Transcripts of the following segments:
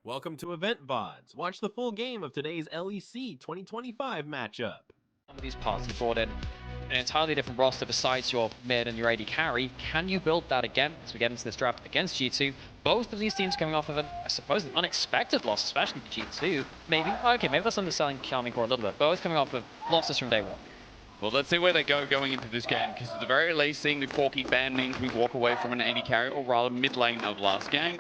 Welcome to Event-Vods. Watch the full game of today's LEC 2025 matchup. Some of these parts, you brought in an entirely different roster besides your mid and your AD carry. Can you build that again as we get into this draft against G2? Both of these teams coming off of an, I suppose, an unexpected loss, especially for G2. Maybe, okay, maybe that's underselling Charming Core a little bit. Both coming off of losses from day one. Well, let's see where they go going into this game, because at the very least, seeing the Corky ban means we walk away from an AD carry, or rather mid lane of last game.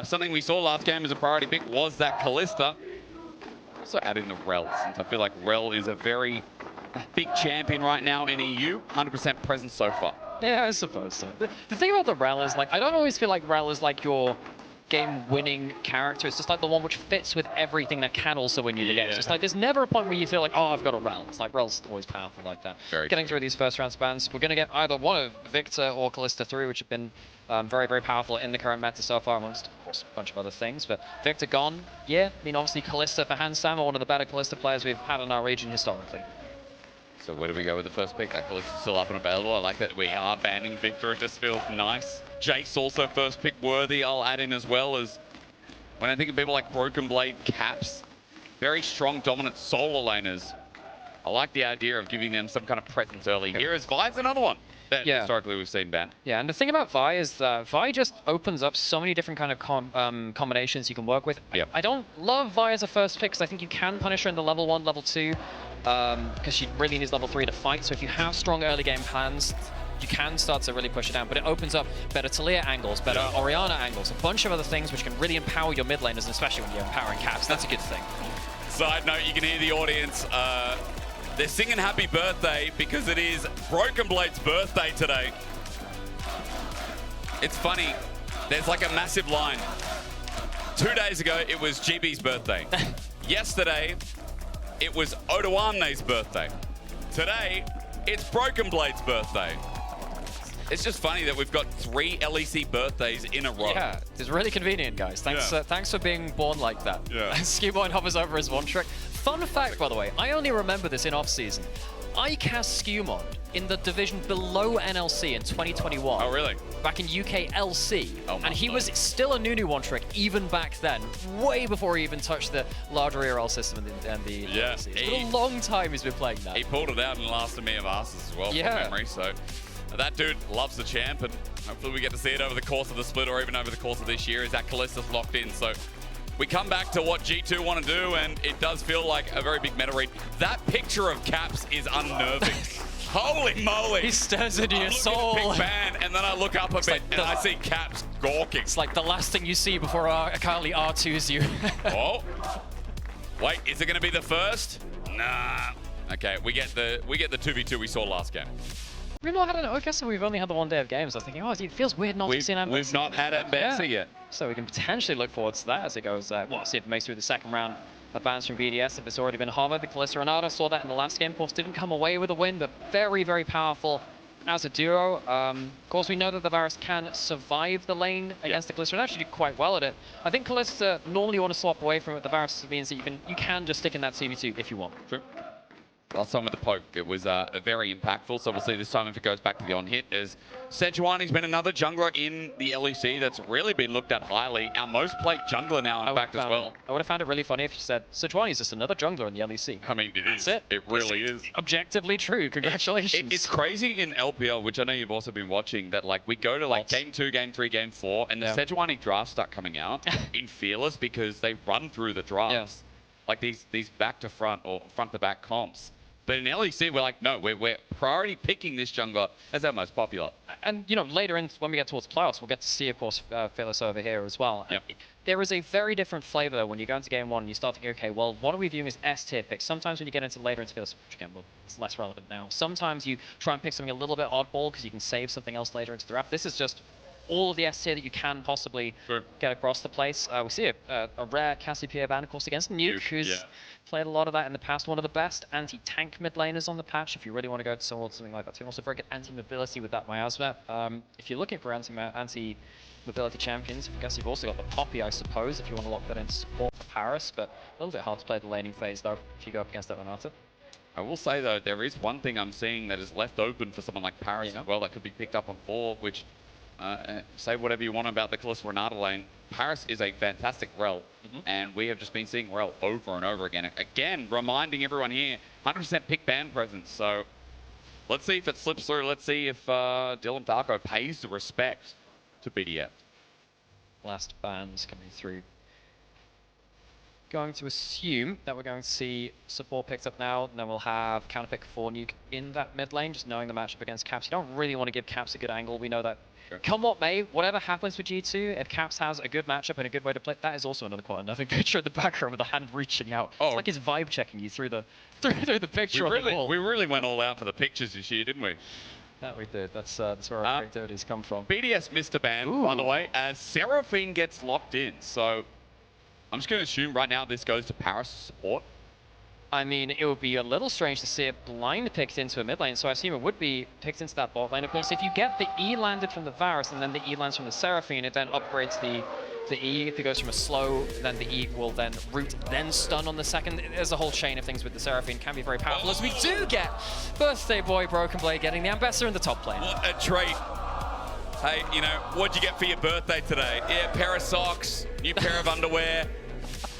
Something we saw last game as a priority pick was that Kalista. Also add in the Rel, since I feel like Rel is a very big champion right now in EU, 100% present so far. Yeah, I suppose so. The thing about the Rel is, like, I don't always feel like Rel is like your game-winning character. It's just like the one which fits with everything that can also win you the game. So it's like there's never a point where you feel like, oh, I've got a Rel. It's like Rel's always powerful like that. Getting through these first round spans, we're going to get either one of Victor or Kalista through, which have been very, very powerful in the current meta so far, amongst, of course, a bunch of other things. But Victor gone, yeah. I mean, obviously Kalista for Handsam, one of the better Kalista players we've had in our region historically. So where do we go with the first pick? That Kalista's still up and available. I like that we are banning Victor. It just feels nice. Jace also first pick worthy. I'll add in as well as when I think of people like Broken Blade, Caps, very strong, dominant solo laners. I like the idea of giving them some kind of presence early. Here is Vi's another one that historically we've seen banned. Yeah, and the thing about Vi is that Vi just opens up so many different kind of combinations you can work with. Yep. I don't love Vi as a first pick because I think you can punish her in the level 1, level 2, because she really needs level 3 to fight. So if you have strong early game plans, you can start to really push it down, but it opens up better Talia angles, better Orianna angles, a bunch of other things which can really empower your mid laners, and especially when you're empowering Caps. That's a good thing. Side note, you can hear the audience. They're singing happy birthday because it is Broken Blade's birthday today. It's funny, there's like a massive line. 2 days ago, it was GB's birthday. Yesterday, it was Odoane's birthday. Today, it's Broken Blade's birthday. It's just funny that we've got 3 LEC birthdays in a row. Yeah, it's really convenient, guys. Thanks, thanks for being born like that. Yeah. Skewboy hovers over his one trick. Fun fact, by the way, I only remember this in off-season. I cast Skewmon in the division below NLC in 2021. Oh, really? Back in UK LC. Oh, and he was still a Nunu one trick even back then, way before he even touched the larger ERL system and the LEC. It's been a long time he's been playing that. He pulled it out in the last of me of asses as well, from memory. So that dude loves the champ, and hopefully we get to see it over the course of the split or even over the course of this year as that Kalista's locked in. So we come back to what G2 want to do, and it does feel like a very big meta read. That picture of Caps is unnerving. Holy moly! He stares into your soul. Big fan, and then I look up a bit, and I see Caps gawking. It's like the last thing you see before Kylie R2s you. Oh, wait, is it going to be the first? Nah. Okay, we get the 2v2 we saw last game. We've not had an, I guess we've only had the 1 day of games. I was thinking, oh, it feels weird not to see an We've not had it yet. So we can potentially look forward to that as it goes. Well, see if it makes through the second round of bans from BDS. If it's already been hovered, the Kalista Renata saw that in the last game. Of course, didn't come away with a win, but very, very powerful as a duo. Of course, we know that the Varus can survive the lane against the Kalista and actually do quite well at it. I think Kalista normally you want to swap away from it. The Varus means that you can just stick in that 2v2 if you want. True. Last time with the poke, it was very impactful. So we'll see this time if it goes back to the on-hit. As Sejuani's been another jungler in the LEC that's really been looked at highly. Our most played jungler now, in fact, as well. I would have found it really funny if you said, Sejuani's just another jungler in the LEC. I mean, it is. That's it. It really is. Objectively true. Congratulations. It's crazy in LPL, which I know you've also been watching, that like we go to like game 2, game 3, game 4, and the Sejuani drafts start coming out in Fearless because they run through the drafts. Like these back to front or front to back comps. But in LEC, we're like, no, we're priority picking this jungler as our most popular. And, you know, later in, when we get towards playoffs, we'll get to see, of course, Fearless over here as well. Yep. There is a very different flavor when you go into game 1 and you start thinking, okay, well, what are we viewing as S-tier picks? Sometimes when you get into later into Fearless, which again, well, it's less relevant now. Sometimes you try and pick something a little bit oddball because you can save something else later into the draft. This is just all of the S tier that you can possibly get across the place. We see a rare Cassiopeia ban, of course, against Nuke, who's played a lot of that in the past. One of the best anti-tank mid laners on the patch, if you really want to go towards something like that too. Also very good anti-mobility with that miasma. If you're looking for anti-mobility champions, I guess you've also got the Poppy, I suppose, if you want to lock that into support for Paris, but a little bit hard to play the laning phase, though, if you go up against that Renata. I will say, though, there is one thing I'm seeing that is left open for someone like Paris as well that could be picked up on 4, which say whatever you want about the Calista Renata lane. Paris is a fantastic rel, and we have just been seeing rel over and over again. Again, reminding everyone here, 100% pick ban presence. So let's see if it slips through. Let's see if Dylan Falco pays the respect to BDS. Last bans coming through. Going to assume that we're going to see support picked up now, and then we'll have counterpick for Nuke in that mid lane, just knowing the matchup against Caps. You don't really want to give Caps a good angle. We know that. Sure. Come what may, whatever happens with G2, if Caps has a good matchup and a good way to play, that is also another quite another picture in the background with the hand reaching out. Oh. It's like he's vibe checking you through the through the picture of the wall. We really went all out for the pictures this year, didn't we? That we did. That's where our creativity's come from. BDS missed a ban, by the way, as Seraphine gets locked in. So I'm just going to assume right now this goes to Paris support. I mean, it would be a little strange to see it blind picked into a mid lane, so I assume it would be picked into that bot lane. Of course, if you get the E landed from the Varus and then the E lands from the Seraphine, it then upgrades the E. If it goes from a slow, then the E will then root, then stun on the second. There's a whole chain of things with the Seraphine. Can be very powerful, as we do get Birthday Boy Broken Blade getting the Ambassador in the top lane. What a treat. Hey, you know, what'd you get for your birthday today? Yeah, pair of socks, new pair of underwear,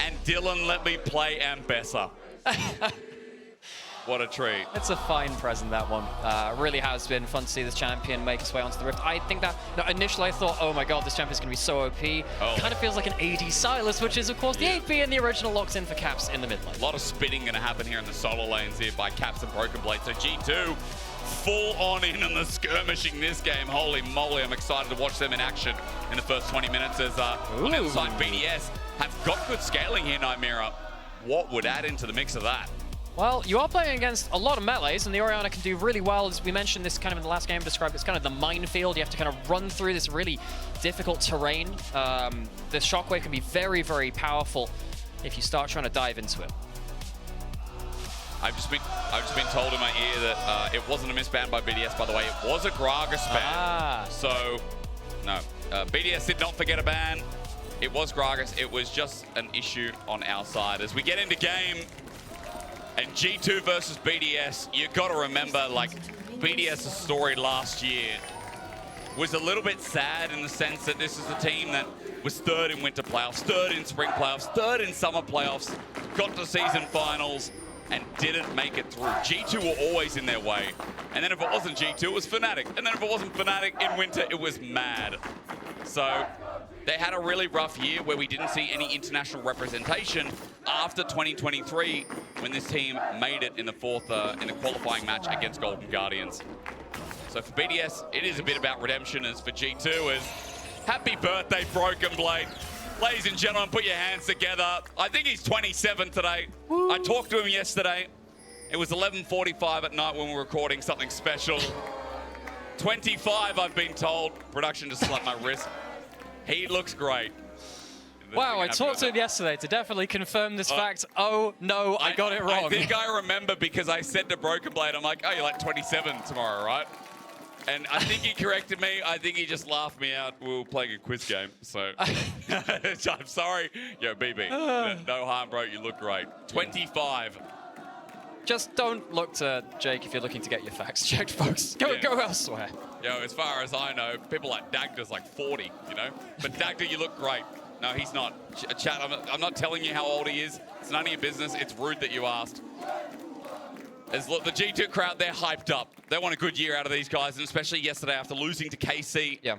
and Dylan let me play Ambessa. What a treat. It's a fine present, that one. Really has been fun to see this champion make his way onto the Rift. I think that, initially I thought, oh my god, this champion's going to be so OP. Kind of feels like an AD Silas, which is of course the 8B and the original locks in for Caps in the mid lane. A lot of spinning going to happen here in the solo lanes here by Caps and Broken Blade. So G2 full on in the skirmishing this game. Holy moly, I'm excited to watch them in action in the first 20 minutes as on the other side, BDS have got good scaling here, Nightmare. What would add into the mix of that? Well, you are playing against a lot of melees, and the Orianna can do really well. As we mentioned this kind of in the last game, described it's kind of the minefield. You have to kind of run through this really difficult terrain. The shockwave can be very, very powerful if you start trying to dive into it. I've just been told in my ear that it wasn't a misban by BDS, by the way. It was a Gragas ban. So, no. BDS did not forget a ban. It was Gragas. It was just an issue on our side. As we get into game, and G2 versus BDS, you got to remember, like, BDS's story last year was a little bit sad in the sense that this is a team that was third in winter playoffs, third in spring playoffs, third in summer playoffs, got to season finals, and didn't make it through. G2 were always in their way. And then if it wasn't G2, it was Fnatic. And then if it wasn't Fnatic in winter, it was Mad. So they had a really rough year where we didn't see any international representation after 2023 when this team made it in the qualifying match against Golden Guardians. So for BDS, it is a bit about redemption. As for G2, as happy birthday, Broken Blade. Ladies and gentlemen, put your hands together. I think he's 27 today. Woo. I talked to him yesterday. It was 11:45 at night when we were recording something special. 25, I've been told. Production just slapped my wrist. He looks great. Wow, I talked to him yesterday to definitely confirm this fact. Oh, no, I got it wrong. I think I remember because I said to Broken Blade, I'm like, oh, you're like 27 tomorrow, right? And I think he corrected me. I think he just laughed me out. We were playing a quiz game, so I'm sorry. Yo, BB, no harm, bro. You look great. 25. Just don't look to Jake if you're looking to get your facts checked, folks. Go elsewhere. Yo, as far as I know, people like Dagda's like 40, you know? But Dagda, you look great. No, he's not. Chat, I'm not telling you how old he is. It's none of your business. It's rude that you asked. Look, the G2 crowd, they're hyped up. They want a good year out of these guys, and especially yesterday after losing to KC. Yeah.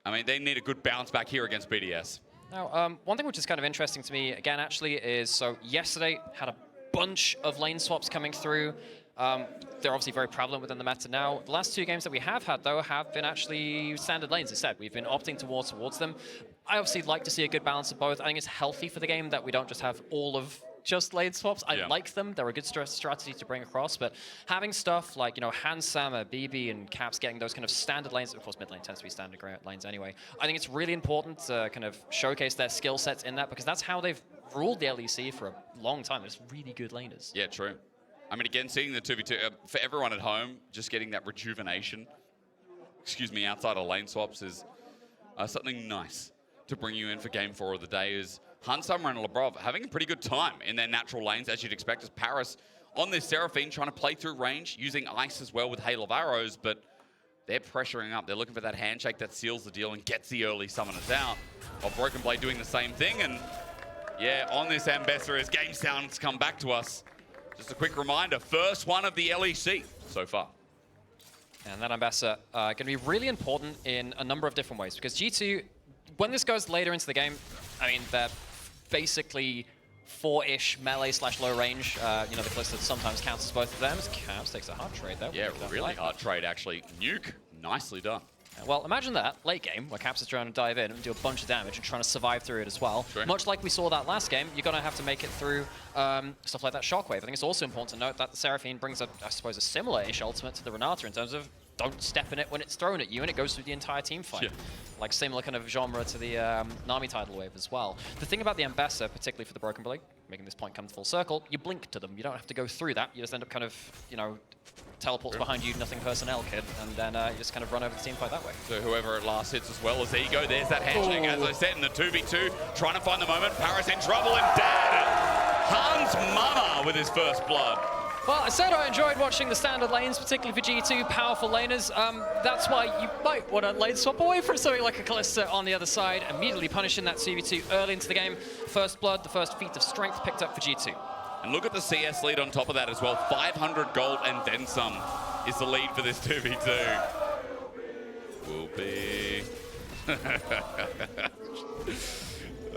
I mean, they need a good bounce back here against BDS. Now, one thing which is kind of interesting to me, again, actually, is so yesterday had a bunch of lane swaps coming through. They're obviously very prevalent within the meta now. The last two games that we have had, though, have been actually standard lanes instead. We've been opting towards them. I obviously like to see a good balance of both. I think it's healthy for the game that we don't just have all of just lane swaps. I like them. They're a good strategy to bring across, but having stuff like, Hansama, BB, and Caps getting those kind of standard lanes, of course mid lane tends to be standard lanes anyway, I think it's really important to kind of showcase their skill sets in that, because that's how they've ruled the LEC for a long time. They're just really good laners. Yeah, true. I mean, again, seeing the 2v2, for everyone at home, just getting that rejuvenation, outside of lane swaps is something nice to bring you in for game 4 of the day. Is Hansama and Lebrov having a pretty good time in their natural lanes, as you'd expect, as Paris on this Seraphine trying to play through range, using ice as well with Hail of Arrows, but they're pressuring up. They're looking for that handshake that seals the deal and gets the early summoners out. While Broken Blade doing the same thing. And yeah, on this Ambassador as game sounds come back to us. Just a quick reminder, first one of the LEC so far. And that Ambassador going to be really important in a number of different ways, because G2, when this goes later into the game, I mean, they're basically 4-ish melee / low range. You know, the Calista sometimes counts as both of them. Cavs takes a hard trade there. Yeah, really hard trade, actually. Nuke, nicely done. Well, imagine that late game where Caps is trying to dive in and do a bunch of damage and trying to survive through it as well. Sure. Much like we saw that last game, you're going to have to make it through stuff like that Shockwave. I think it's also important to note that the Seraphine brings, I suppose, a similar-ish ultimate to the Renata in terms of don't step in it when it's thrown at you, and it goes through the entire team fight. Yeah. Like similar kind of genre to the Nami tidal wave as well. The thing about the Ambassador, particularly for the Broken Blade, making this point come full circle, you blink to them. You don't have to go through that. You just end up kind of, you know, teleports behind you, nothing personnel kid, and then you just kind of run over the team fight that way. So whoever at last hits as well as there you go. There's that handshake, as I said, in the 2v2. Trying to find the moment. Paris in trouble and dead. Hans Mama with his first blood. Well, I said I enjoyed watching the standard lanes, particularly for G2, powerful laners. That's why you might want to lane swap away from something like a Kalista on the other side, immediately punishing that 2v2 early into the game. First blood, the first feat of strength picked up for G2. And look at the CS lead on top of that as well. 500 gold and then some is the lead for this 2v2. Will be...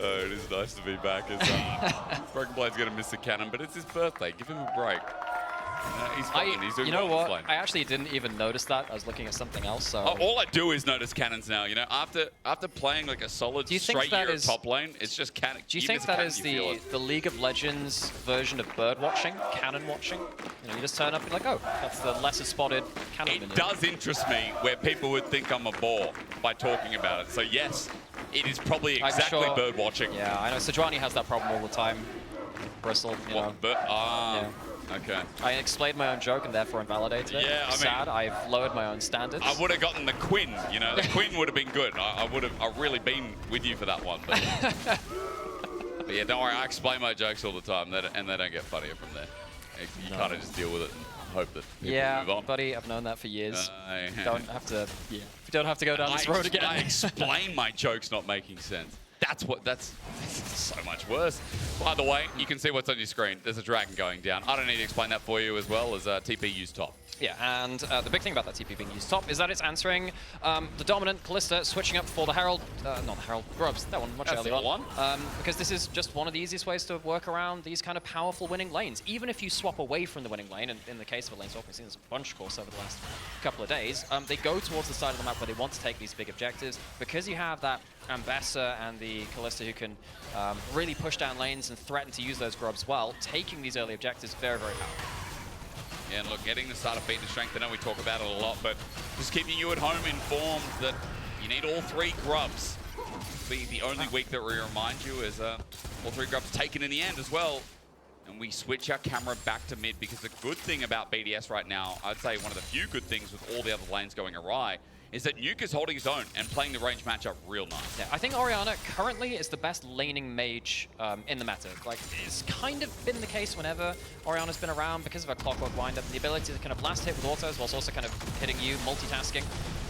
Oh, it is nice to be back. Broken Blade's going to miss the cannon, but it's his birthday. Give him a break. He's fine. He's doing you know well what? I actually didn't even notice that. I was looking at something else. So all I do is notice cannons now. You know, after playing like a solid straight year at top lane, it's just cannon. Do you think that is the League of Legends version of bird watching, cannon watching? You know, you just turn up and you're like, oh, that's the lesser spotted cannon. It does interest me where people would think I'm a bore by talking about it. So yes, it is probably exactly bird watching. Yeah, I know. Sejuani has that problem all the time. Bristle, you know. Yeah. Okay. I explained my own joke and therefore invalidated it. Yeah, I mean, sad. I've lowered my own standards. I would have gotten the Quinn. You know, the Quinn would have been good. I've really been with you for that one. But, but yeah, don't worry. I explain my jokes all the time, and they don't get funnier from there. You kind of just deal with it and hope that people move on. Buddy, I've known that for years. Don't have to. Yeah, we don't have to go down this road again. I explain my jokes not making sense. That's so much worse. By the way, you can see what's on your screen. There's a dragon going down. I don't need to explain that for you as well as TP used top. Yeah, and the big thing about that TP being used top is that it's answering the dominant Kalista, switching up for the Herald, not the Herald, Grubs, that one much earlier on. Because this is just one of the easiest ways to work around these kind of powerful winning lanes. Even if you swap away from the winning lane, and in the case of a lane swap, we've seen this a bunch, of course, over the last couple of days, they go towards the side of the map where they want to take these big objectives. Because you have that Ambassador and the Kalista who can really push down lanes and threaten to use those Grubs well, taking these early objectives very, very powerful. Yeah, and look, getting the starter feat and strength, I know we talk about it a lot, but just keeping you at home informed that you need all 3 Grubs. Be the only week that we remind you is all 3 Grubs taken in the end as well. And we switch our camera back to mid because the good thing about BDS right now, I'd say one of the few good things with all the other lanes going awry, is that Nuke is holding his own and playing the range matchup real nice. Yeah, I think Orianna currently is the best laning mage in the meta. Like, it's kind of been the case whenever Orianna's been around because of her clockwork windup and the ability to kind of blast hit with autos whilst also kind of hitting you, multitasking.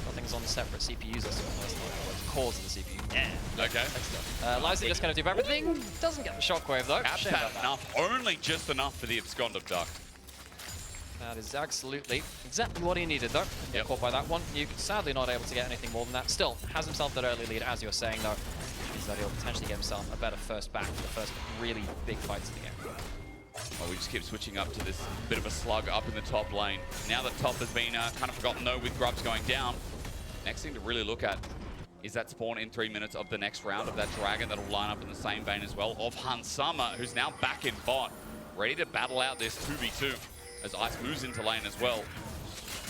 Nothing's on separate CPUs, that's the cores of the CPU. Yeah. Okay. Liza just kind of do everything. Doesn't get the shockwave though. Caps had enough, only just enough for the abscond duck. That is absolutely exactly what he needed, though. Get caught by that one. Nuke sadly not able to get anything more than that. Still has himself that early lead, as you were saying, though. Means that he'll potentially get himself a better first back for the first really big fights of the game. Well, we just keep switching up to this bit of a slug up in the top lane. Now that top has been kind of forgotten, though, with Grubs going down. Next thing to really look at is that spawn in 3 minutes of the next round of that dragon that'll line up in the same vein as well of Hansama, who's now back in bot, ready to battle out this 2v2. As Ice moves into lane as well.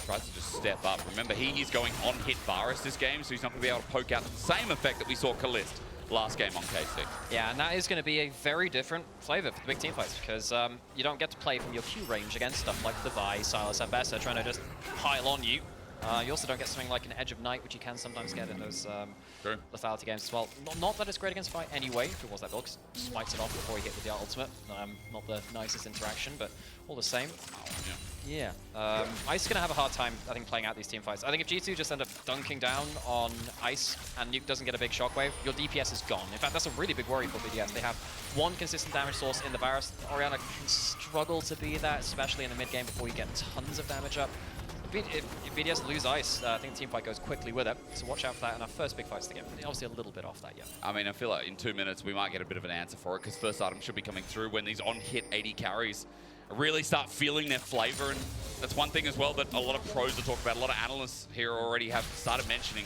Tries to just step up. Remember, he is going on hit Varus this game, so he's not going to be able to poke out the same effect that we saw Kalist last game on KC. Yeah, and that is going to be a very different flavor for the big team fights because you don't get to play from your Q range against stuff like the Vi, Silas, Ambassador trying to just pile on you. You also don't get something like an Edge of Night, which you can sometimes get in those lethality games as well. Not that it's great against Vi anyway, if it was that build, because spikes it off before you hit with the ultimate. Not the nicest interaction, but all the same. Yeah. Yeah, Ice is going to have a hard time, I think, playing out these team fights. I think if G2 just end up dunking down on Ice and Nuke doesn't get a big shockwave, your DPS is gone. In fact, that's a really big worry for BDS. They have one consistent damage source in the Varus. Orianna can struggle to be that, especially in the mid game before you get tons of damage up. If BDS lose Ice, I think the team fight goes quickly with it, so watch out for that in our first big fights to get obviously a little bit off that yet. I mean, I feel like in 2 minutes we might get a bit of an answer for it, because first item should be coming through when these on-hit 80 carries really start feeling their flavor. And that's one thing as well that a lot of pros are talking about, a lot of analysts here already have started mentioning.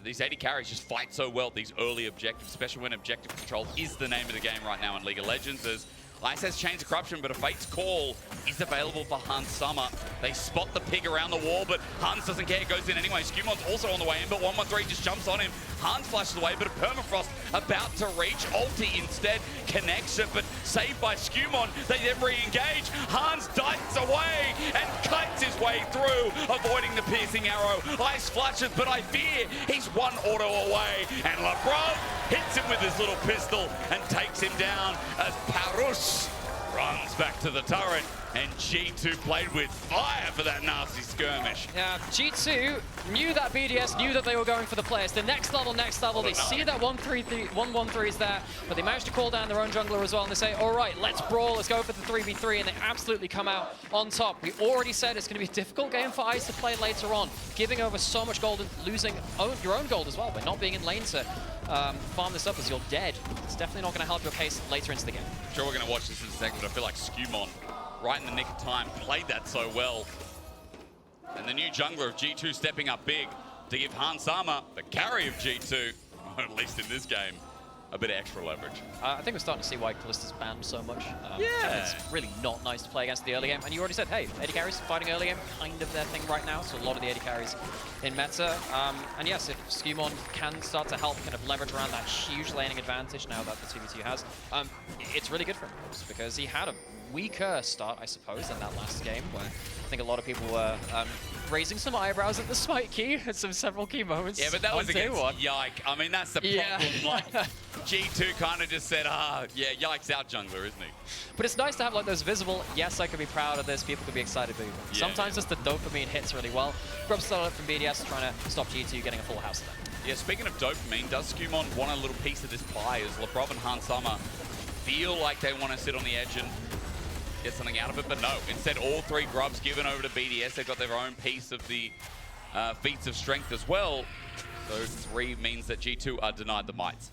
These 80 carries just fight so well, these early objectives, especially when objective control is the name of the game right now in League of Legends. As Ice has changed the corruption, but a Fate's Call is available for Hans Summer. They spot the pig around the wall, but Hans doesn't care, goes in anyway. Scumon's also on the way in, but 113 just jumps on him. Hans flashes away, but a Permafrost about to reach. Ulti instead connects it, but saved by Scumon. They then re-engage. Hans dives away and kites his way through, avoiding the piercing arrow. Ice flashes, but I fear he's one auto away. And LeBron hits him with his little pistol and takes him down as Parus runs back to the turret. And G2 played with fire for that nasty skirmish. Yeah, G2 knew that BDS knew that they were going for the players. The next level. They see that 1-1-3 is there, but they managed to call down their own jungler as well, and they say, all right, let's brawl, let's go for the 3v3, and they absolutely come out on top. We already said it's going to be a difficult game for Ice to play later on, giving over so much gold and losing your own gold as well by not being in lane to farm this up as you're dead. It's definitely not going to help your case later into the game. Sure, we're going to watch this in a second, but I feel like Scumon, right in the nick of time, played that so well. And the new jungler of G2 stepping up big to give Hans Sama, the carry of G2, at least in this game, a bit of extra leverage. I think we're starting to see why Callista's banned so much. Yeah. It's really not nice to play against the early game. And you already said, hey, AD carries fighting early game, kind of their thing right now. So a lot of the AD carries in meta. And yes, if Scumon can start to help kind of leverage around that huge laning advantage now that the 2v2 has, it's really good for him because he had a weaker start, I suppose, than that last game where I think a lot of people were raising some eyebrows at the smite key at several key moments. Yeah, but that was against Yike. I mean, that's the problem. Like, G2 kind of just said, yeah, Yike's our jungler, isn't he? But it's nice to have like those visible, yes, I could be proud of this, people could be excited. But sometimes just the dopamine hits really well. Grub started from BDS trying to stop G2 getting a full house of that. Yeah, speaking of dopamine, does Scumon want a little piece of this pie as Lebrov and Hans Summer feel like they want to sit on the edge and get something out of it, but no. Instead, all three grubs given over to BDS. They've got their own piece of the feats of strength as well. So 3 means that G2 are denied the mites.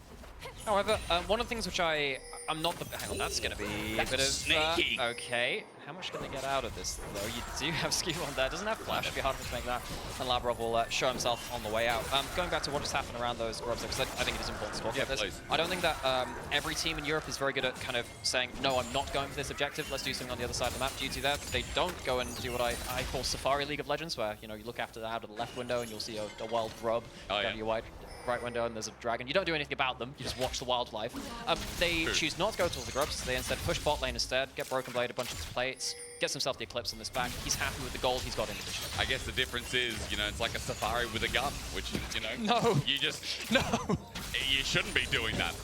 However, one of the things which I'm not the... Hang on, that's going to be a bit of... sneaky. Okay. How much can they get out of this, though? You do have Ski on there. Doesn't have Flash. It'd be hard for him to make that. And Lavrov will show himself on the way out. Going back to what just happened around those grubs, because I think it is important to talk about this. Please. I don't think that every team in Europe is very good at kind of saying, no, I'm not going for this objective. Let's do something on the other side of the map. Due to that, they don't go and do what I call Safari League of Legends, where you look after that out of the left window and you'll see a wild grub down your right window and there's a dragon. You don't do anything about them, you just watch the wildlife. They choose not to go towards the grubs, they instead push bot lane instead, get Broken Blade, a bunch of his plates, gets himself the Eclipse on this back. He's happy with the gold he's got in addition. I guess the difference is, it's like a safari with a gun, which, No. you just... No! You shouldn't be doing that.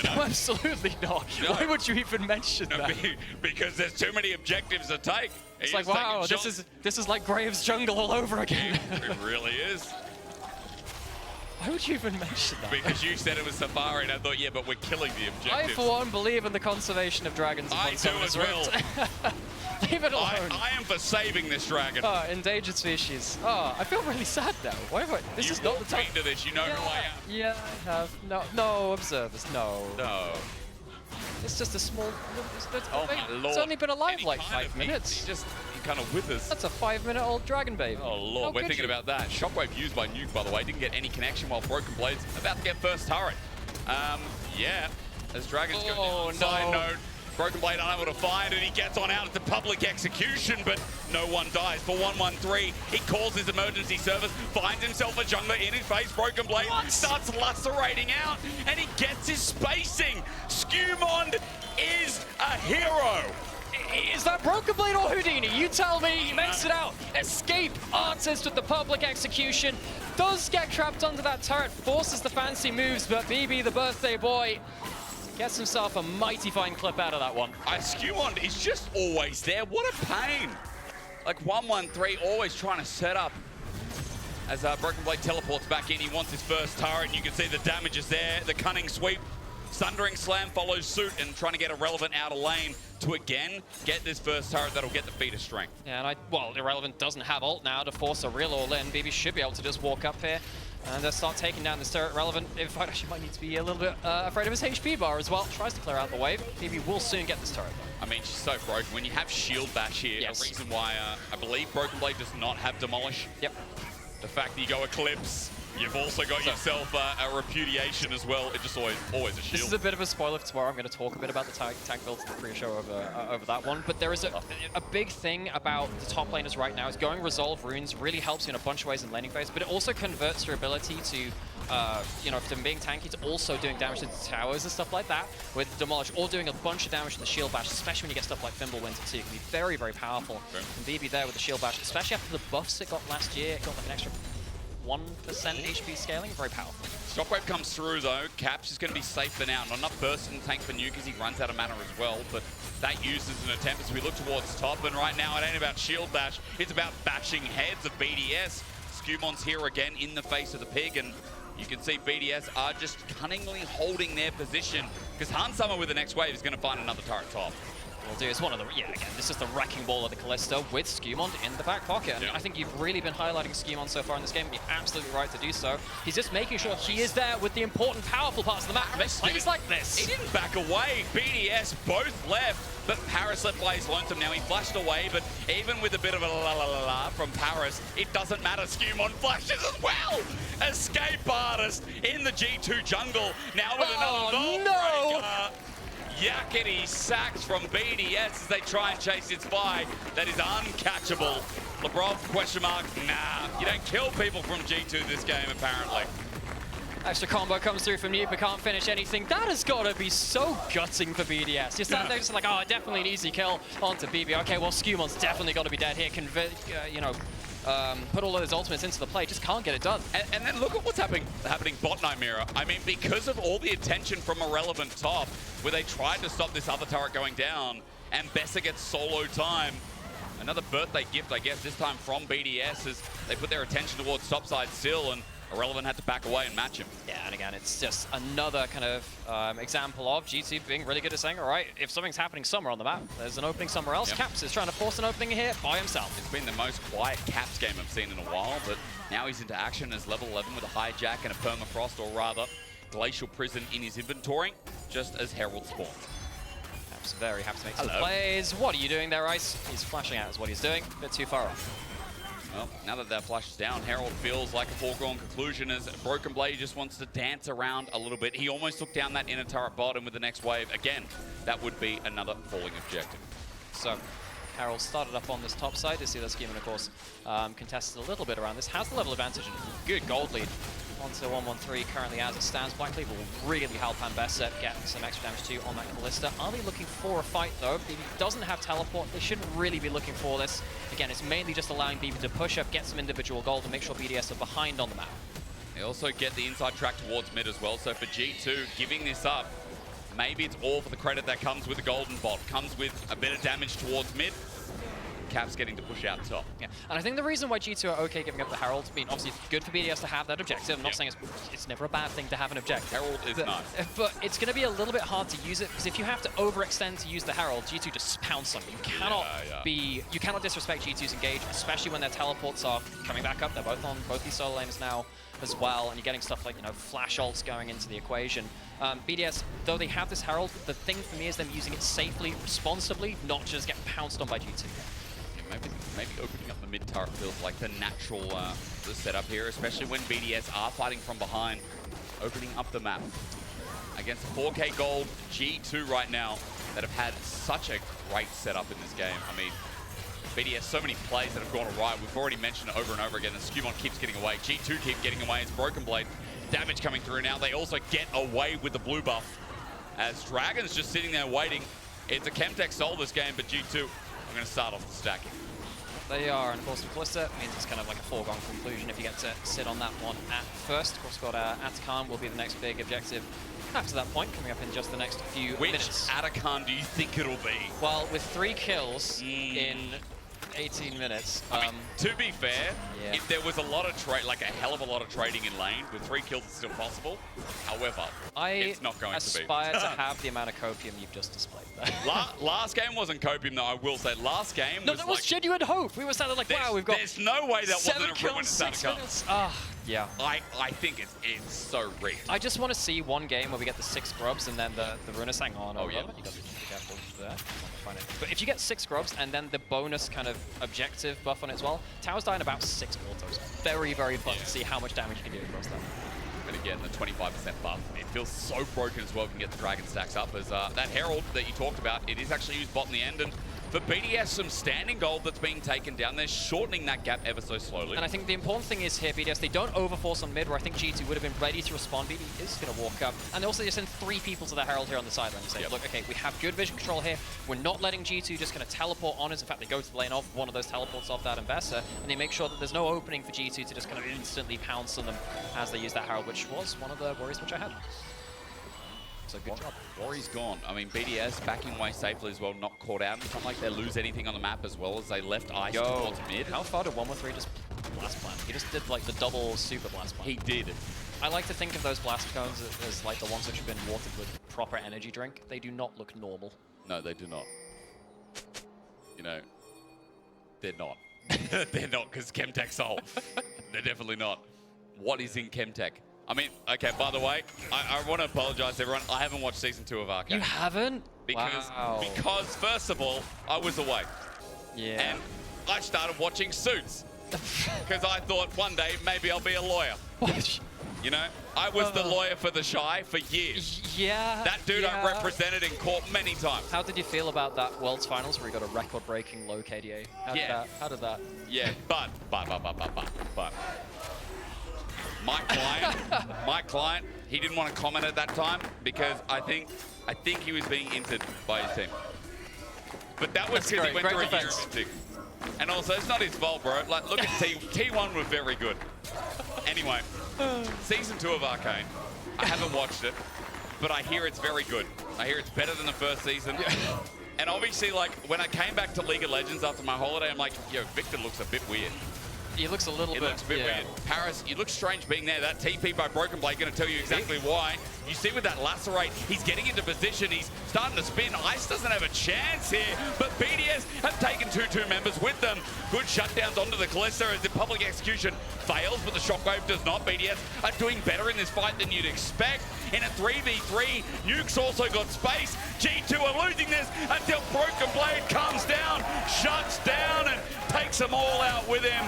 No, absolutely not. No. Why would you even mention that? Because there's too many objectives to take. It's like, wow, this is like Graves Jungle all over again. It really is. Why would you even mention that? Because you said it was Safari, and I thought, yeah, but we're killing the objectives. I, for one, believe in the conservation of dragons. I do as well. Leave it alone. I am for saving this dragon. Oh, endangered species. Oh, I feel really sad now. Why have I... This is not the time. Into this, you know who I am. Yeah, I have. No, observers, no. No. It's just a small... Oh my lord. It's only been alive like 5 minutes. He kind of withers. That's a 5-minute-old dragon baby. Oh lord, we're thinking about that. Shockwave used by Nuke, by the way. Didn't get any connection while Broken Blade's about to get first turret. Yeah. As Dragons go down. No. Side note. Broken Blade unable to find it. He gets on out into public execution, but no one dies. For 113, he calls his emergency service, finds himself a jungler in his face. Broken Blade starts lacerating out, and he gets his spacing. Scumon is a hero. Is that Broken Blade or Houdini? You tell me. He makes it out. Escape artist with the public execution. Does get trapped under that turret. Forces the fancy moves, but BB, the birthday boy, gets himself a mighty fine clip out of that one. Scumon is just always there. What a pain. Like 1-1-3, always trying to set up. As Broken Blade teleports back in, he wants his first turret, and you can see the damage is there. The cunning sweep, Sundering Slam follows suit, and trying to get Irrelevant out of lane to again get this first turret that'll get the feat of strength. Yeah, and well, Irrelevant doesn't have ult now to force a real all-in. BB should be able to just walk up here and start taking down this turret. Irrelevant, in fact, actually might need to be a little bit afraid of his HP bar as well. Tries to clear out the wave. BB will soon get this turret, though. I mean, she's so broken. When you have Shield Bash here, Yes. a reason why I believe Broken Blade does not have Demolish. Yep. The fact that you go Eclipse, you've also got yourself a Repudiation as well. It just always a shield. This is a bit of a spoiler for tomorrow. I'm going to talk a bit about the tank builds in the pre-show over that one. But there is a big thing about the top laners right now is going Resolve Runes really helps you in a bunch of ways in laning phase, but it also converts your ability to, you know, from being tanky to also doing damage to the towers and stuff like that with Demolish, or doing a bunch of damage to the Shield Bash, especially when you get stuff like Fimbulwinter too. It can be very, very powerful. Okay. And BB there with the Shield Bash, especially after the buffs it got last year, it got like an extra 1% HP scaling, very powerful. Shockwave comes through though. Caps is going to be safe for now. Not enough burst in the tank for Nuke because he runs out of mana as well, but that uses an attempt as we look towards top, and right now it ain't about Shield Bash, it's about bashing heads of BDS. Skumon's here again in the face of the pig, and you can see BDS are just cunningly holding their position because Han Summer with the next wave is going to find another turret top. Will do. It's one of the, again, this is the wrecking ball of the Kalista with Skumon in the back pocket. And I think you've really been highlighting Skumon so far in this game, and you're absolutely right to do so. He's just making sure he is there with the important, powerful parts of the map. Plays like this. He didn't back away. BDS both left, but Paris left by his lonesome. Now he flashed away, but even with a bit of a la-la-la-la from Paris, it doesn't matter. Skumon flashes as well. Escape artist in the G2 jungle. Now with another Vault Breaker. Yakety sacked from BDS as they try and chase its spy. That is uncatchable. Lebrov, question mark, nah. You don't kill people from G2 this game, apparently. Extra combo comes through from Nuke, but can't finish anything. That has got to be so gutting for BDS. You're standing there just like, oh, definitely an easy kill onto BB. Okay, well, Skumon's definitely got to be dead here. You know, put all of his ultimates into the play, just can't get it done. And then look at what's happening bot Nymera. I mean, because of all the attention from Irrelevant top, where they tried to stop this other turret going down, and Bessa gets solo time. Another birthday gift, I guess, this time from BDS, as they put their attention towards topside still, and Irrelevant had to back away and match him. Yeah, and again, it's just another kind of example of G2 being really good at saying, all right, if something's happening somewhere on the map, there's an opening somewhere else. Yep. Caps is trying to force an opening here by himself. It's been the most quiet Caps game I've seen in a while, but now he's into action as level 11 with a hijack and a permafrost, or rather, Glacial Prison in his inventory, just as Herald spawns. Caps very happy to make some plays. What are you doing there, Ice? He's flashing out is what he's doing. A bit too far off. Well, now that that flash is down, Herald feels like a foregone conclusion as Broken Blade just wants to dance around a little bit. He almost took down that inner turret bottom with the next wave. Again, that would be another falling objective. So, Herald started up on this top side. You see that Skumon, of course, contested a little bit around this. Has the level advantage and good gold lead. Onto 1-1-3 currently as it stands. Black Cleaver will really help Bessa get some extra damage too on that Kalista. Are they looking for a fight though? BB doesn't have teleport. They shouldn't really be looking for this. Again, it's mainly just allowing BB to push up, get some individual gold, and make sure BDS are behind on the map. They also get the inside track towards mid as well. So for G2, giving this up, maybe it's all for the credit that comes with the golden bot. Comes with a bit of damage towards mid. Caps getting to push out top. Yeah, and I think the reason why G2 are okay giving up the Herald, I mean, obviously it's good for BDS to have that objective. I'm not saying it's never a bad thing to have an objective. Herald is nice. But it's going to be a little bit hard to use it, because if you have to overextend to use the Herald, G2 just pounds something. You cannot you cannot disrespect G2's engage, especially when their teleports are coming back up. They're both on both these solo laners now as well, and you're getting stuff like, you know, flash ults going into the equation. BDS, though they have this Herald, the thing for me is them using it safely, responsibly, not just get pounced on by G2. Maybe opening up the mid turret feels like the natural the setup here, especially when BDS are fighting from behind, opening up the map against 4K gold G2 right now that have had such a great setup in this game. I mean, BDS, so many plays that have gone awry. We've already mentioned it over and over again. The Skumon keeps getting away. G2 keep getting away. It's Broken Blade. Damage coming through now. They also get away with the blue buff as Dragon's just sitting there waiting. It's a Chemtech soul this game, but G2 are going to start off the stacking. They are, and of course, with Kalista, means it's kind of like a foregone conclusion if you get to sit on that one at first. Of course, got Atakan will be the next big objective after that point, coming up in just the next few minutes. Which Atakan do you think it'll be? Well, with 3 kills in 18 minutes. I mean, to be fair, yeah. if there was a lot of trade, like a hell of a lot of trading in lane, with 3 kills it's still possible. However, it's not going to be. I aspire to have the amount of copium you've just displayed there. Last game wasn't copium, though, I will say. Last game was that was like, genuine hope. We were standing like, wow, we've got There's no way that wasn't a ruin 6 Satakhan. minutes. Yeah. I think it's so rigged. I just want to see one game where we get the 6 grubs and then the Runasang on. Oh, yeah. You got to be careful for that. But if you get 6 grubs and then the bonus kind of objective buff on it as well, Tower's dying about 6 autos. Very, very fun to see how much damage you can do across that. And again, the 25% buff. It feels so broken as well. You can get the Dragon stacks up. As that Herald that you talked about, it is actually used bot in the end. And for BDS, some standing gold that's being taken down. They're shortening that gap ever so slowly. And I think the important thing is here, BDS, they don't overforce on mid, where I think G2 would have been ready to respond. BD is going to walk up. And they also just send 3 people to the Herald here on the sideline and say, look, okay, we have good vision control here. We're not letting G2 just kind of teleport on us. In fact, they go to the lane off one of those teleports off that Investor, and they make sure that there's no opening for G2 to just kind of instantly pounce on them as they use that Herald, which was one of the worries which I had. So good job. Worry's gone. I mean, BDS backing away safely as well, not caught out. It's not like they lose anything on the map as well as they left ice towards mid. How far did 113 just blast plant? He just did like the double super blast plant. He did. I like to think of those blast cones as like the ones which have been watered with proper energy drink. They do not look normal. No, they do not. You know, they're not. They're not, because Chemtech's soul. They're definitely not. What is in Chemtech? I mean, okay, by the way, I want to apologize to everyone. I haven't watched Season 2 of Arcane. You haven't? Because first of all, I was away. Yeah. And I started watching Suits. Because I thought one day maybe I'll be a lawyer. What? You know, I was the lawyer for the Shy for years. Yeah. That dude I represented in court many times. How did you feel about that Worlds Finals where you got a record-breaking low KDA? How did that? Yeah, but. My client, he didn't want to comment at that time because I think he was being entered by his team. But that was because he went through a year of inting. And also, it's not his fault, bro. Like, look at T1 were very good. Anyway, Season 2 of Arcane. I haven't watched it, but I hear it's very good. I hear it's better than the first season. And obviously, like, when I came back to League of Legends after my holiday, I'm like, yo, Victor looks a bit weird. He looks a little bit... It looks a bit weird. Paris, you look strange being there. That TP by Broken Blade going to tell you exactly why. You see with that Lacerate, he's getting into position. He's starting to spin. Ice doesn't have a chance here, but BDS have taken 2-2 members with them. Good shutdowns onto the Callisto as the public execution fails, but the Shockwave does not. BDS are doing better in this fight than you'd expect. In a 3v3, Nuke's also got space. G2 are losing this until Broken Blade comes down, shuts down, and takes them all out with him.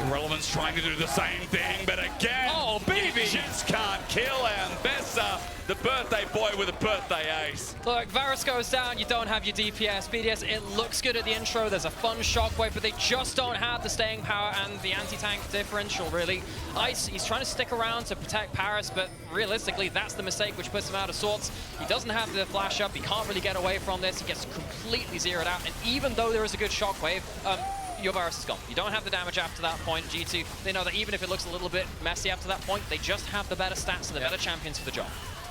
Irrelevant's trying to do the same thing, but again, you just can't kill Ambessa, the birthday boy with a birthday ace. Look, Varus goes down, you don't have your DPS. BDS, it looks good at the intro, there's a fun shockwave, but they just don't have the staying power and the anti-tank differential, really. Ice, he's trying to stick around to protect Paris, but realistically, that's the mistake which puts him out of sorts. He doesn't have the flash up, he can't really get away from this, he gets completely zeroed out, and even though there is a good shockwave, your Varus is gone. You don't have the damage after that point. G2, they know that even if it looks a little bit messy after that point, they just have the better stats and the better champions for the job.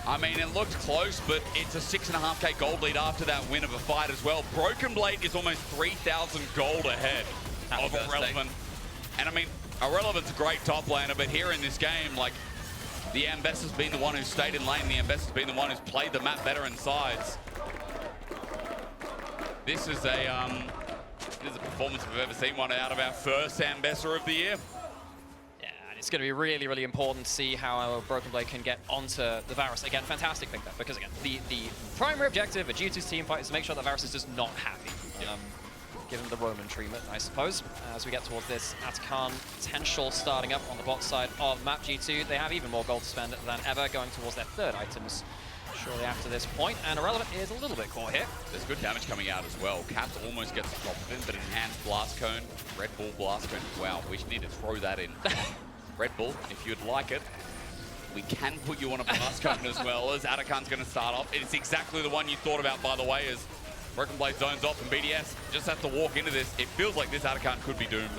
I mean, it looked close, but it's a 6.5k gold lead after that win of a fight as well. Broken Blade is almost 3,000 gold ahead of Irrelevant. And I mean, Irrelevant's a great top laner, but here in this game, like, the Ambessa's been the one who's stayed in lane, the Ambessa's been the one who's played the map better in sides. This is a performance we've ever seen, one out of our first Ambessa of the year. Yeah, and it's going to be really, really important to see how Broken Blade can get onto the Varus. Again, fantastic pick there, because again, the primary objective of G2's team fight is to make sure that Varus is just not happy. Given the Roman treatment, I suppose. As we get towards this Atakan potential starting up on the bot side of map, G2, they have even more gold to spend than ever, going towards their third items shortly after this point, and Irrelevant is a little bit caught here. There's good damage coming out as well. Caps almost gets the top of him, but enhanced Blast Cone, Red Bull Blast Cone. Wow, we need to throw that in. Red Bull, if you'd like it, we can put you on a Blast Cone as well, as Atakan's going to start off. It's exactly the one you thought about, by the way, as Broken Blade zones off and BDS just have to walk into this. It feels like this Atakan could be doomed.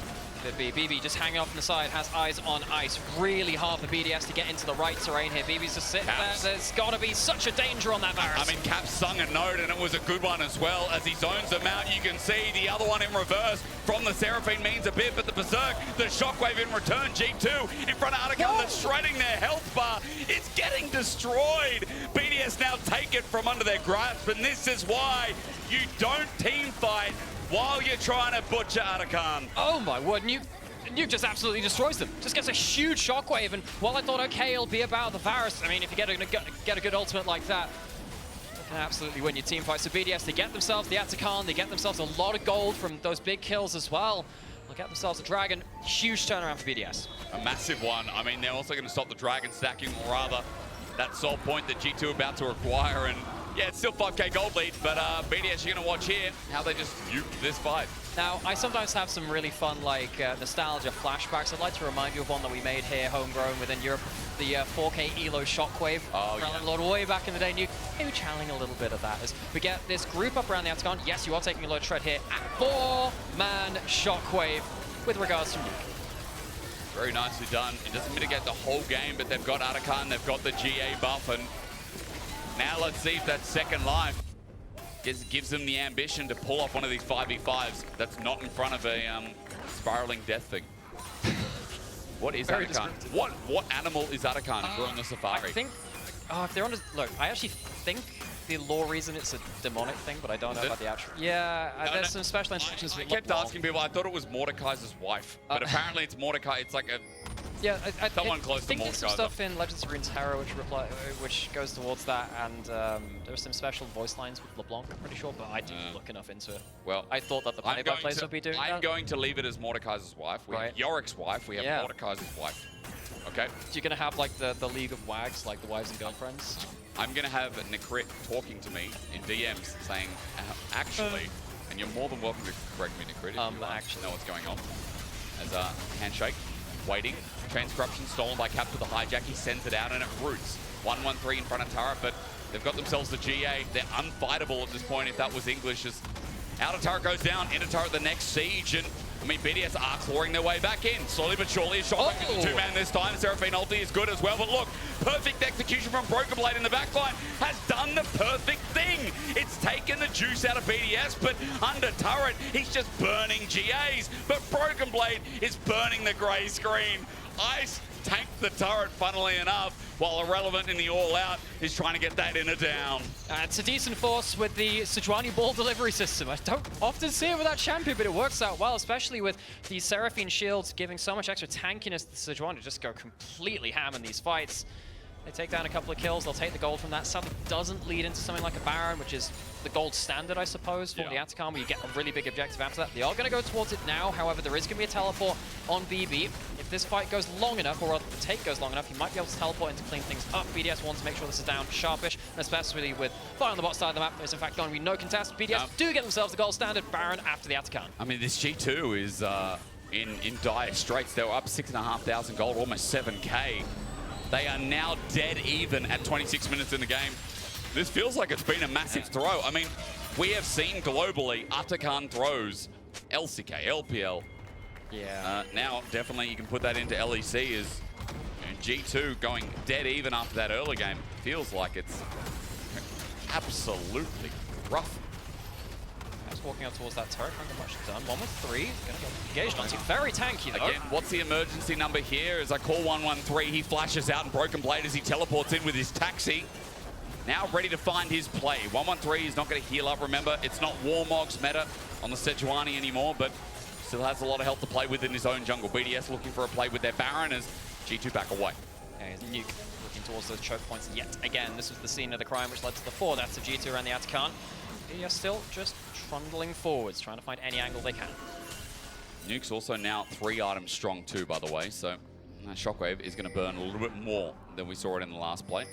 the BB just hanging off on the side, has eyes on ice. Really hard for BDS to get into the right terrain here. BB's just sitting there. There's got to be such a danger on that Varus. I mean, Caps sung a note, and it was a good one as well. As he zones them out, you can see the other one in reverse from the Seraphine means a bit, but the Berserk, the Shockwave in return. G2 in front of Atacama that's shredding their health bar. It's getting destroyed. BDS now take it from under their grasp, and this is why you don't team fight while you're trying to butcher Atakan. Oh my word, Nuke just absolutely destroys them. Just gets a huge shockwave, and while I thought, okay, it'll be about the Varus, I mean, if you get a good ultimate like that, you can absolutely win your team fight. So BDS, they get themselves the Atakan, they get themselves a lot of gold from those big kills as well. They'll get themselves a Dragon. Huge turnaround for BDS. A massive one. I mean, they're also going to stop the Dragon stacking, or rather, that soul point that G2 are about to acquire, and yeah, it's still 5k gold lead, but BDS, you're going to watch here how they just nuke this fight. Now, I sometimes have some really fun, like, nostalgia flashbacks. I'd like to remind you of one that we made here, homegrown within Europe, the 4K ELO Shockwave. Oh, yeah. Lord, way back in the day, maybe channeling a little bit of that as we get this group up around the Atakan. Yes, you are taking a low tread here. 4-man Shockwave with regards to Nuke. Very nicely done. It doesn't mitigate the whole game, but they've got Atakan, they've got the GA buff, and now let's see if that second life gives them the ambition to pull off one of these 5v5s that's not in front of a spiraling death thing. What is Very Atakan? What animal is Atakan if we're on the safari? I think, if they're on a, look, I actually think the lore reason it's a demonic thing, but I don't know about the actual. Yeah, there's some special instructions. I kept asking people, I thought it was Mordekaiser's wife, but apparently it's Mordecai, it's like a... Yeah, someone close to I think there's some Mordekaiser. stuff in Legends of Runeterra which goes towards that, and there's some special voice lines with LeBlanc, I'm pretty sure, but I didn't look enough into it. Well, I thought that the play-by-plays would be doing that. I'm going to leave it as Mordekaiser's wife. We have Yorick's wife, we have Mordekaiser's wife. Okay? So you're going to have like the League of Wags, like the wives and girlfriends? I'm going to have Nikrit talking to me in DMs saying, actually, and you're more than welcome to correct me, Nikrit, if you actually know what's going on. As a handshake, waiting, transcorruption stolen by Cap to the hijack, he sends it out and it roots. 1-1-3 in front of turret, but they've got themselves the GA. They're unfightable at this point if that was English. As outer turret goes down, inner turret the next siege, and I mean, BDS are clawing their way back in. Slowly but surely, a shot back to the two-man this time. Seraphine ulti is good as well, but look, perfect execution from Broken Blade in the backline has done the perfect thing. It's taken the juice out of BDS, but under turret, he's just burning GAs. But Broken Blade is burning the grey screen. Ice tanked the turret, funnily enough, while Irrelevant in the all-out is trying to get that inner down. It's a decent force with the Sejuani ball delivery system. I don't often see it with that champion, but it works out well, especially with the Seraphine shields giving so much extra tankiness to Sejuani to just go completely ham in these fights. They take down a couple of kills, they'll take the gold from that. Sadly, doesn't lead into something like a Baron, which is the gold standard, I suppose, for the Atakan, where you get a really big objective after that. They are going to go towards it now, however, there is going to be a teleport on BB. If this fight goes long enough, or rather the take goes long enough, he might be able to teleport in to clean things up. BDS wants to make sure this is down sharpish, and especially with fire on the bot side of the map, there's in fact going to be no contest. BDS do get themselves the gold standard Baron after the Atakan. I mean, this G2 is in dire straits. They were up 6,500 gold, almost 7k. They are now dead even at 26 minutes in the game. This feels like it's been a massive throw. I mean, we have seen globally Atakan throws LCK, LPL. Yeah. Now, definitely you can put that into LEC as G2 going dead even after that early game. Feels like it's absolutely rough. Walking out towards that turret, not got much done. 1 with 3, gonna get engaged onto. Very tanky though. Again, what's the emergency number here? As I call 113, he flashes out and Broken Blade as he teleports in with his taxi. Now ready to find his play. 113 is not going to heal up. Remember, it's not Warmog's meta on the Sejuani anymore, but still has a lot of health to play with in his own jungle. BDS looking for a play with their Baron as G2 back away. Okay, Nuke looking towards those choke points yet again. This was the scene of the crime which led to the 4 deaths of G2 around the Atakan. BDS still just trundling forwards, trying to find any angle they can. Nuke's also now 3 items strong too, by the way, so that Shockwave is going to burn a little bit more than we saw it in the last play.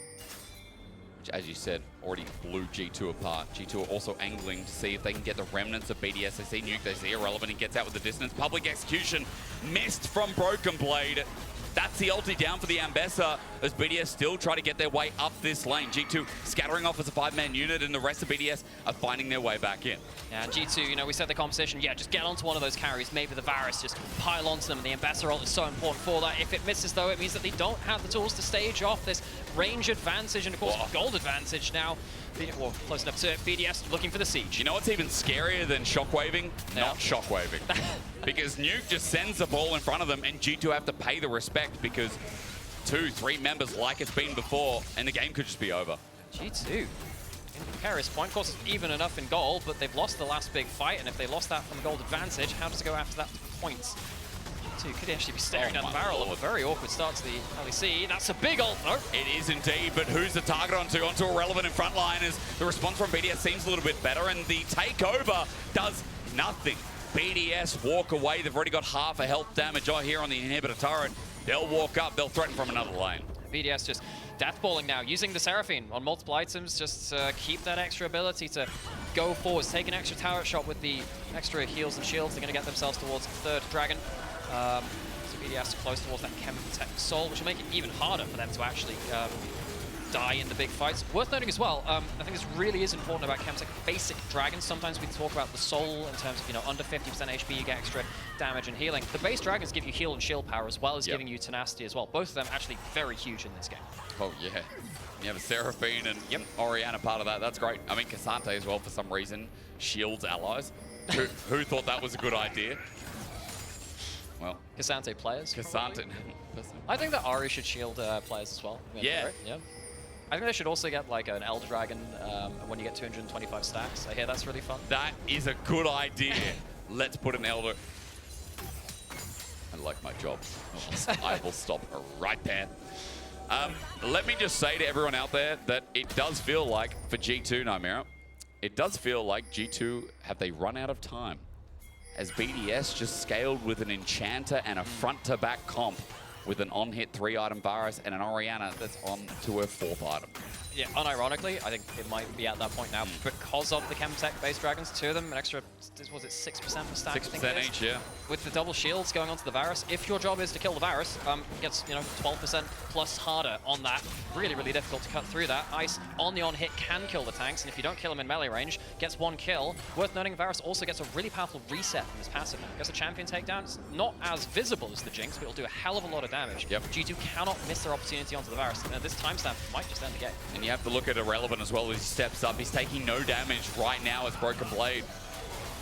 Which, as you said, already blew G2 apart. G2 are also angling to see if they can get the remnants of BDS. They see Nuke, they see Irrelevant, he gets out with the distance. Public execution missed from Broken Blade. That's the ulti down for the Ambessa as BDS still try to get their way up this lane. G2 scattering off as a 5-man unit, and the rest of BDS are finding their way back in. Yeah, G2, you know, we said the conversation, yeah, just get onto one of those carries, maybe the Varus, just pile onto them, and the Ambassador ult is so important for that. If it misses, though, it means that they don't have the tools to stage off this range advantage, and of course, gold advantage now. Well, close enough to it. BDS looking for the siege. You know what's even scarier than shockwaving? Yeah. Not shockwaving. Because Nuke just sends the ball in front of them, and G2 have to pay the respect because 2-3 members like it's been before, and the game could just be over. G2 in precarious point. Of course, it's even enough in gold, but they've lost the last big fight, and if they lost that from gold advantage, how does it go after that to points? G2 could actually be staring down the barrel of a very awkward start to the LEC. That's a big ult, though. It is indeed, but who's the target onto? Onto Irrelevant in front line as the response from BDS seems a little bit better, and the takeover does nothing. BDS walk away. They've already got half a health damage here on the inhibitor turret. They'll walk up. They'll threaten from another lane. BDS just deathballing now, using the Seraphine on multiple items, just keep that extra ability to go forwards, take an extra turret shot with the extra heals and shields. They're going to get themselves towards the third dragon. So BDS close towards that Chemtech Soul, which will make it even harder for them to actually die in the big fights. Worth noting as well, I think this really is important about Chemtech basic dragons. Sometimes we talk about the soul in terms of, you know, under 50% HP, you get extra damage and healing. The base dragons give you heal and shield power as well as giving you tenacity as well. Both of them actually very huge in this game. Oh, yeah. You have a Seraphine and Orianna part of that. That's great. I mean, Cassante as well, for some reason, shields allies. Who thought that was a good idea? Well, Cassante players. Cassante. I think that Ari should shield players as well. Yeah. Yeah. I think they should also get like an Elder Dragon when you get 225 stacks. I hear that's really fun. That is a good idea. Let's put an Elder. I like my job. I will stop right there. Let me just say to everyone out there that it does feel like, for G2, Nightmare, it does feel like G2, have they run out of time? As BDS just scaled with an Enchanter and a front-to-back comp with an on-hit 3-item Varus and an Orianna that's on to her 4th item. Yeah, unironically, I think it might be at that point now because of the Chemtech-based dragons. 2 of them, an extra, was it 6% per stack? 6% each, yeah. With the double shields going onto the Varus, if your job is to kill the Varus, it gets, you know, 12% plus harder on that. Really, really difficult to cut through that. Ice on the on-hit can kill the tanks, and if you don't kill him in melee range, gets 1 kill. Worth noting, Varus also gets a really powerful reset from his passive now. Gets a champion takedown. It's not as visible as the Jinx, but it'll do a hell of a lot of damage. Yep. G2 cannot miss their opportunity onto the Varus, and this timestamp might just end the game. And you have to look at Irrelevant as well as he steps up. He's taking no damage right now as Broken Blade.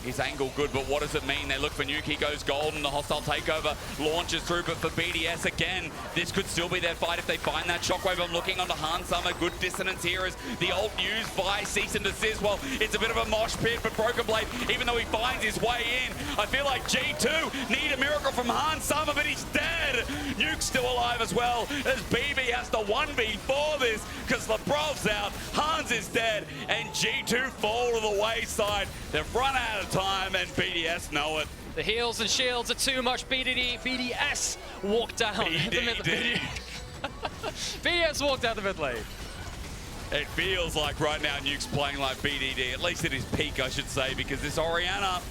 His angle good, but what does it mean? They look for Nuke, he goes gold, and the hostile takeover launches through, but for BDS again, this could still be their fight if they find that shockwave. I'm looking onto Han Summer, good dissonance here as the ult used by Cease and Desist. Well, it's a bit of a mosh pit for Broken Blade, even though he finds his way in. I feel like G2 need a miracle from Han Summer, but he's dead. Nuke's still alive as well, as BB has to 1v4 this, because Lebrov's out, Hans is dead, and G2 fall to the wayside. They've run out of time, and BDS know it. The heals and shields are too much. BDS walk down the mid lane. BDS walked down the mid lane. It feels like right now Nuke's playing like BDD, at least at his peak, I should say, because this Orianna,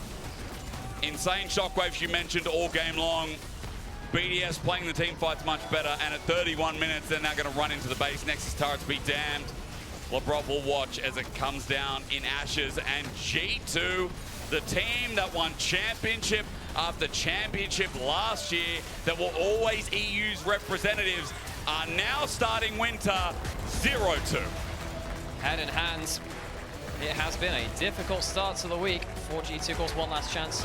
insane shockwaves you mentioned all game long. BDS playing the team fights much better, and at 31 minutes, they're now going to run into the base. Nexus turrets be damned. Lebrov will watch as it comes down in ashes, and G2, the team that won championship after championship last year, that were always EU's representatives, are now starting winter 0-2. Hand in hand, it has been a difficult start to the week for G2. Of course, one last chance